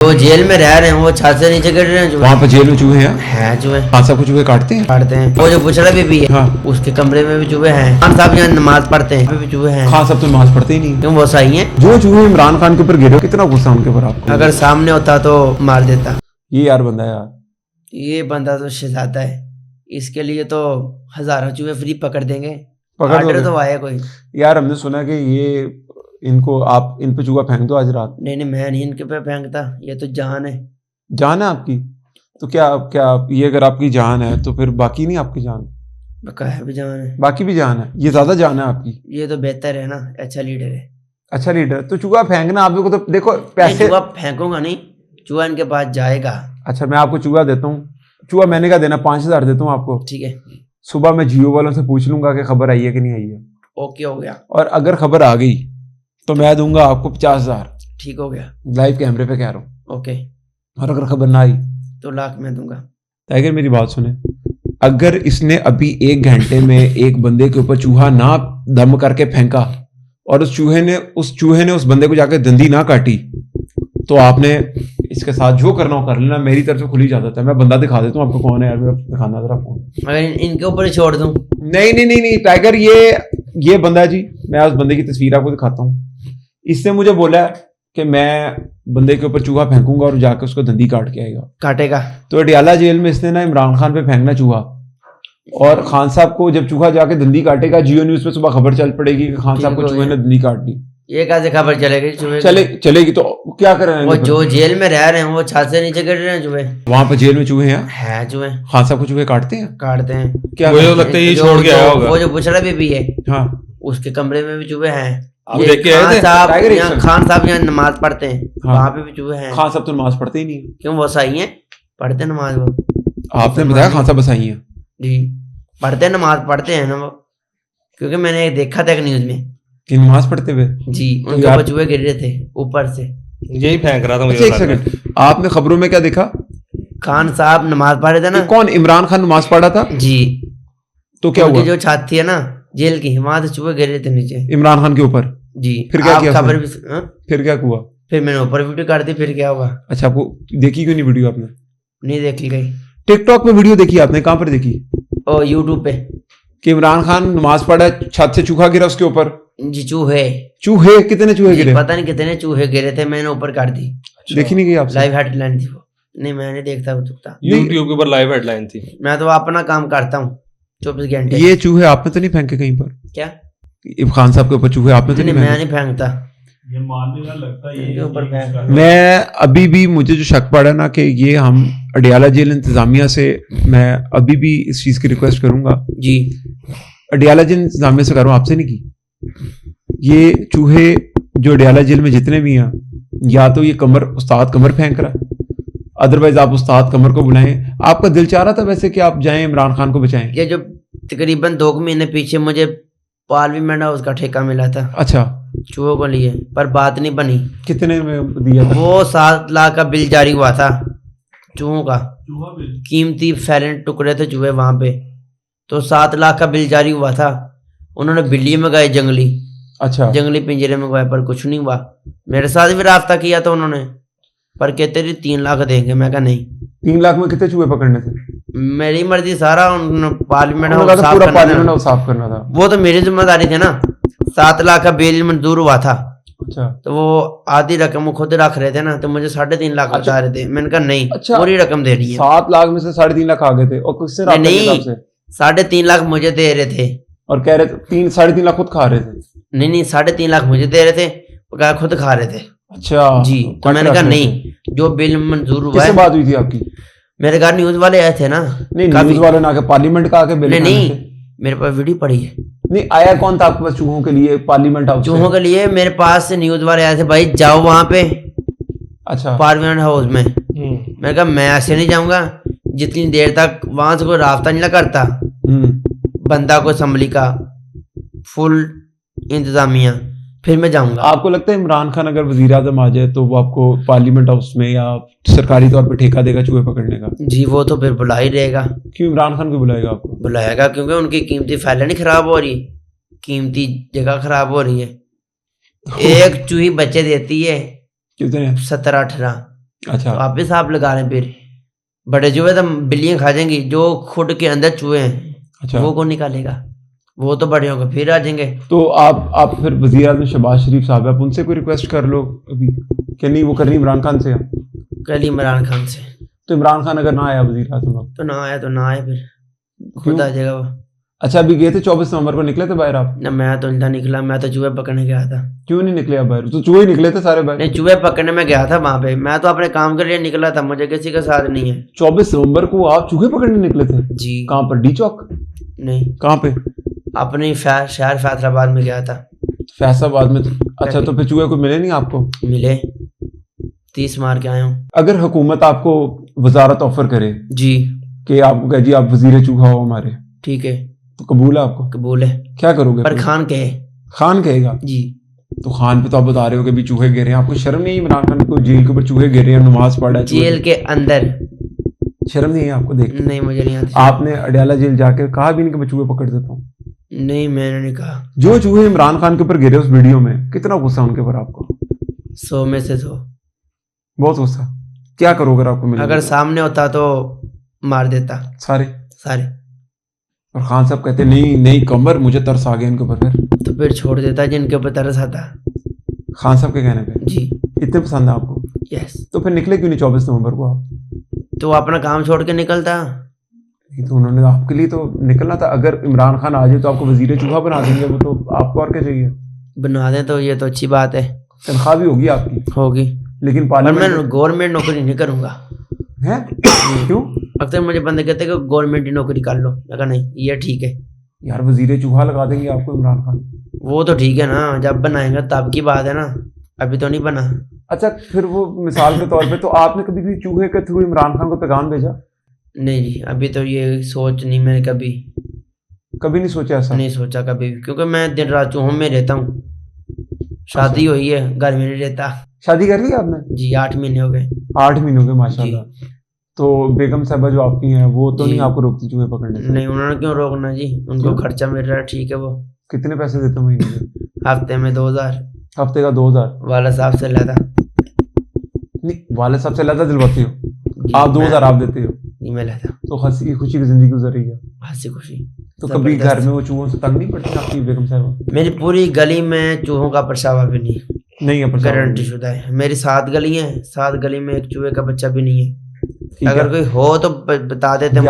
वो जेल में रह रहे हैं, वो छत से नीचे गिर रहे हैं। वहाँ पर जेल में चूहे हैं चूहे हाँ सब कुछ चूहे काटते हैं। वो जो बुछड़ा भी है हाँ। उसके कमरे में भी चूहे हैं। खान साहब यहाँ नमाज पढ़ते हैं, भी चूहे हैं। खान साहब तो नमाज पढ़ते ही नहीं। क्यों, वो सही है। जो चूहे इमरान खान के ऊपर गिरे, कितना गुस्सा उनके ऊपर आपको। अगर सामने होता तो मार देता। ये यार बंदा है यार, ये बंदा तो शहजादा है, इसके लिए तो हजारों चूहे फ्री पकड़ देंगे। पकड़ ऑर्डर दोगे? तो आया कोई। यार हमने सुना कि ये इनको आप इन पे चूहा फेंक दो आज रात। नहीं मैं नहीं इनके पे फेंकता, ये तो जान है। जान है आपकी तो क्या क्या ये अगर आपकी जान है तो फिर बाकी नहीं आपकी जान, बकाया भी जान है। बाकी भी जान है, ये ज्यादा जान है आपकी। ये तो बेहतर है ना, अच्छा लीडर है। अच्छा लीडर, तो चूहा फेंकना आप लोगों को तो देखो पैसे। चूहा फेंकूंगा नहीं, चूहा इनके पास जाएगा। अच्छा मैं आपको चूहा देता हूँ, चूहा मैंने क्या देना, 5,000 देता हूँ आपको। ठीक है, सुबह मैं जियो वालों से पूछ लूंगा कि खबर आई है कि नहीं आई है, ओके हो गया। और अगर खबर आ गई तो मैं दूंगा आपको 50,000। ठीक हो गया, लाइव कैमरे पे कह रहा हूँ। ओके। और अगर खबर ना आई तो लाख में दूंगा। टाइगर मेरी बात सुने, अगर इसने अभी 1 घंटे में एक बंदे के ऊपर चूहा ना दम करके फेंका और उस चूहे ने उस बंदे को जाकर दंदी ना काटी, तो आपने इसके साथ जो करना हो कर लेना, मेरी तरफ से खुली इजाजत है। मैं बंदा दिखा देता हूँ आपको कौन है यार, मेरा दिखाना जरा फोन। मगर इनके ऊपर ही छोड़ दूं? नहीं नहीं नहीं नहीं टाइगर, ये बंदा है जी, मैं उस बंदे की तस्वीर आपको दिखाता हूँ। इसने मुझे बोला कि मैं बंदे के ऊपर चूहा फेंकूंगा और जाकर उसको दंदी काट के आएगा। काटेगा तो अडियाला जेल में इसने ना इमरान खान पे फेंकना चूहा, और खान साहब को जब चूहा जाके दंदी काटेगा, जियो न्यूज पे सुबह खबर चल पड़ेगी कि खान साहब को चूहे ने दंदी काट दी। ये कैसे खबर चलेगी चूहे की? चलेगी तो क्या करें। वो जो जेल में रह रहे हैं, वो छत से नीचे गिर रहे हैं चूहे। वहां पर जेल में चूहे हैं चूहे, खान साहब को चूहे काटते हैं। काटते हैं। क्या मुझे तो लगता है ये छोड़ के आया होगा। वो जो बुछड़ा भी है हाँ उसके कमरे में भी चूहे हैं। आप देख के आए थे? टाइगर एक खान साहब यहाँ नमाज पढ़ते हैं, हाँ। वहां पे भी चूहे हैं। खान साहब तो नमाज पढ़ते ही नहीं। क्यों, वो सही है, पढ़ते हैं नमाज वो। आपने बताया खान साहब बसाई है जी, पढ़ते हैं, नमाज पढ़ते हैं ना वो, क्योंकि मैंने देखा था एक न्यूज में कि नमाज पढ़ते हुए। जी, उनके यार- ऊपर चूहे गिर रहे थे ऊपर से। यही फेंक रहा था अच्छा मुझे। एक सेकंड, आपने खबरों में क्या देखा? खान साहब नमाज पढ़ रहे थे ना। कि कौन, इमरान खान नमाज पढ़ा था? जी, तो क्या उनकी हुआ? जो छत थी है ना जेल की, वहां से चूहे गिर रहे थे नीचे। इमरान खान के ऊपर? जी, फिर क्या आप किया खबर उसने? भी हाँ? फिर क्या हुआ? फिर मैंने ऊपर वीडियो कर दी, फिर क्या हुआ? अच्छा आपको देखी क्यों नहीं वीडियो आपने? नहीं देखी गई। टिकटॉक पे वीडियो देखी आपने, कहाँ पर देखी? ओ यूट्यूब पे। कि इमरान खान नमाज पढ़ा, छत से चूहा गिरा उसके ऊपर। जी, चूहे। चूहे कितने चूहे जी, गिरे? पता नहीं कितने चूहे गिरे थे, मैंने ऊपर कर दी। देखी नहीं गई आपसे? लाइव हेडलाइन थी वो। नहीं मैंने देखता वो चुकता। यूट्यूब के ऊपर लाइव हेडलाइन थी। मैं तो अपना काम करता हूँ 24 घंटे। ये चूहे आपने तो नहीं फेंके कहीं पर? क्या? इब खान साहब के ऊपर चूहे आपने तो नहीं नहीं मैं फेंके? नहीं फेंकता। ये मानने का लगता है इनके ऊपर फेंक। मैं अभी भी, मुझे जो शक पड़ा ना कि ये हम अडियाला जेल इंतजामिया से, मैं अभी भी इस चीज की रिक्वेस्ट करूंगा। जी, अडियाला जेल इंतजामिया से करूँ, आपसे नहीं की। ये चूहे जो अडियाला जेल में जितने भी हैं, या तो ये उस्ताद कमर फेंक रहा है, अदरवाइज आप उस्ताद कमर को बुलाएं। आपका दिल चाह रहा था वैसे कि आप जाएं इमरान खान को बचाएं? ये जो तकरीबन 2 महीने पीछे मुझे पार्लियामेंट हाउस का ठेका मिला था अच्छा, चूहों को लिए, पर बात नहीं बनी। कितने में दिया था? वो 7 लाख का बिल जारी हुआ था चूहों का। चूहा भी कीमती फैलेंट टुकड़े थे चूहे वहां पे, तो 7 लाख का बिल जारी हुआ था। उन्होंने बिल्ली में गए, अच्छा जंगली पिंजरे में गए, पर कुछ नहीं हुआ। मेरे साथ भी रास्ता किया था उन्होंने, पर कहते रही 3 लाख देंगे। मैं कहा नहीं, 3 लाख में कितने चूहे पकड़ने थे? मेरी मर्जी, सारा पार्लियामेंट उन्होंने कहा था साफ पूरा करना पार्लियामेंट था। हाउस साफ करना था। वो तो मेरी जिम्मेदारी थी ना। 7 लाख का बिल मंजूर हुआ था, अच्छा तो वो आधी रकम वो खुद रख रहे थे ना, तो मुझे 3.5 लाख बता रहे थे। मैंने कहा नहीं, अच्छा। पूरी रकम दे रही है। 7 लाख में से 3.5 लाख आ गए थे, और किससे रहा नहीं, था आपसे? 3.5 लाख मुझे दे रहे थे, और कह रहे थे 3-3.5 लाख खुद खा रहे थे। नहीं 3.5 लाख मुझे दे रहे थे, वो कहा खुद खा रहे थे। अच्छा जी, तो कट मैंने कहा रख रहे थे। नहीं, जो बिल मंजूर हुआ किससे है। बात हुई थी आपकी? मेरे घर न्यूज वाले आए थे ना। नहीं काफी- न्यूज वाले ना आके पार्लियामेंट का आके बिल नहीं खाने नहीं, थे। मेरे पास वीडियो पड़ी है नहीं आया कौन था आपके पास चूहों के लिए पार्लियामेंट हाउस से? चूहों के लिए। मेरे पास से न्यूज वाले आए थे, भाई जाओ वहां पे अच्छा पार्लियामेंट हाउस में। मैंने कहा मैं ऐसे नहीं जाऊंगा जितनी देर तक वहां से कोई रास्ता नहीं करता बंदा को असम्बली का फुल इंतजामिया, फिर मैं जाऊंगा। आपको लगता है इमरान खान अगर वजीर आजम आ जाए तो वो आपको पार्लियामेंट हाउस में या सरकारी तौर पर ठेका देगा चूहे पकड़ने का? जी, वो तो फिर बुला ही रहेगा। क्यों इमरान खान को बुलाएगा आपको? बुलाएगा क्योंकि उनकी कीमती फाइलें नहीं खराब हो रही, कीमती जगह खराब हो रही है। एक चूही बच्चे देती है कितने? 17-18, अच्छा तो आप भी सांप लगा रहे हैं फिर। बड़े चूहे तो बिल्लियां खा जाएंगी, जो खुद के अंदर चूहे हैं अच्छा। वो कौन निकालेगा, वो तो बड़े होंगे फिर आ जाएंगे। तो आप फिर वज़ीर आज़म शहबाज शरीफ साहब है, आप उनसे कोई रिक्वेस्ट कर लो अभी, कि नहीं वो करनी इमरान खान से है? कल इमरान खान से। तो इमरान खान अगर ना आया वज़ीर आज़म अब, तो ना आए फिर क्यों? खुद आ जाएगा वो। अच्छा अभी गए थे 24 नवंबर को, निकले थे बाहर आप? ना मैं तो नहीं निकला, मैं तो चूहे पकड़ने गया था। क्यों नहीं निकले आप बाहर? तो चूहे ही निकले थे सारे बाहर। नहीं, चूहे पकड़ने में गया था वहां पे, मैं तो अपने काम के लिए निकला था, मुझे किसी का साथ नहीं है। 24 नवंबर को आप चूहे पकड़ने निकले थे? जी। कहाँ पर? डी चौक? नहीं, कहाँ पे? अपनी शहर फैसलाबाद में गया था। फैसलाबाद में? अच्छा, तो फिर चूहे को मिले नहीं आपको? मिले, 30 मार के आया हूँ। अगर हुकूमत आपको वजारत ऑफर करे जी, कि आपको कहे जी आप वजीर चूहा हो हमारे, ठीक है, तो कबूल है आपको? कबूल है, क्या करोगे? पर फिर? खान कहे। खान कहेगा? जी। तो खान पे तो आप बता रहे हो कि भी चूहे गिरे हैं, आपको शर्म नहीं है? इमरान खान को जेल के ऊपर चूहे गिरे हैं, नमाज पढ़ा है चूहे जेल के अंदर? की। शर्म नहीं है आपको देख के? नहीं, मुझे नहीं आती। आपने अडयाला जेल जाके कहा भी नहीं कि मैं चूहे पकड़ देता हूँ? नहीं, मैंने नहीं कहा। जो चूहे इमरान खान के ऊपर गिरे उस वीडियो में, कितना गुस्सा उनके ऊपर आपको? 100 में से 100। बहुत गुस्सा। क्या करोगे अगर आपको मिले? अगर सामने होता तो मार देता सारे। सारे। और खान साहब कहते नहीं नहीं कमर, मुझे तरस आ गया इनके ऊपर, फिर तो फिर छोड़ देता जिनके ऊपर तरस आता। खान साहब के कहने पे जी। इतने पसंद है आपको? यस। तो फिर निकले क्यों नहीं 24 नवंबर को आप? तो अपना काम छोड़ के निकलता। नहीं तो उन्होंने आपके लिए तो निकलना था। अगर इमरान खान आ जाए तो आपको वजीर चूहा बना देंगे वो, तो आपको और क्या चाहिए? बना दें तो ये तो अच्छी बात है, तनख्वाह भी होगी आपकी, होगी, लेकिन पर मैं पार्लियामेंट गवर्नमेंट नौकरी नहीं करूंगा। है क्यों? अक्सर मुझे बंदे कहते हैं कि गवर्नमेंट की नौकरी कर लो, मैं कहा नहीं, ये ठीक है। यार वजीर चूहा लगा देंगे आपको इमरान खान। वो तो ठीक है ना, जब बनाएंगे तब की बात है ना, अभी तो नहीं बना। अच्छा फिर वो मिसाल के तौर पे, तो आपने कभी भी चूहे के थ्रू इमरान खान को पैगाम भेजा? नहीं जी, अभी तो ये सोच नहीं, मैंने कभी नहीं सोचा ऐसा? नहीं सोचा कभी भी, क्योंकि मैं दिन रात चूहों में रहता हूँ। शादी हुई है, घर में नहीं रहता। शादी कर ली आपने? जी, 8 महीने हो गए। 8 महीने हो गए माशाल्लाह। तो बेगम साहबा जो आपकी हैं वो तो जी। नहीं आपको रोकती चूहे पकड़ने से? नहीं, उन्होंने क्यों रोकना जी, उनको क्यों? खर्चा मिल रहा है, ठीक है। वो कितने पैसे देते हो महीने के? हफ्ते में 2000 हफ्ते का 2000? वाला साहब से लेता। नहीं वाले साहब से लादा दिलवाती हो जी, आप? 2000 आप देते हो? नहीं, मैं लेता। तो हंसी खुशी की जिंदगी गुजर रही है। हंसी खुशी। तो कभी जबरदस्त। घर में वो चूहों से तंग नहीं पड़ती आपकी बेगम साहब? मेरी पूरी गली में चूहों का परछावा भी नहीं, नहीं है गारंटी शुदा है। मेरी 7 गली हैं, 7 गली में एक चूहे का बच्चा भी नहीं है। ठीक है। अगर कोई हो तो बता देते।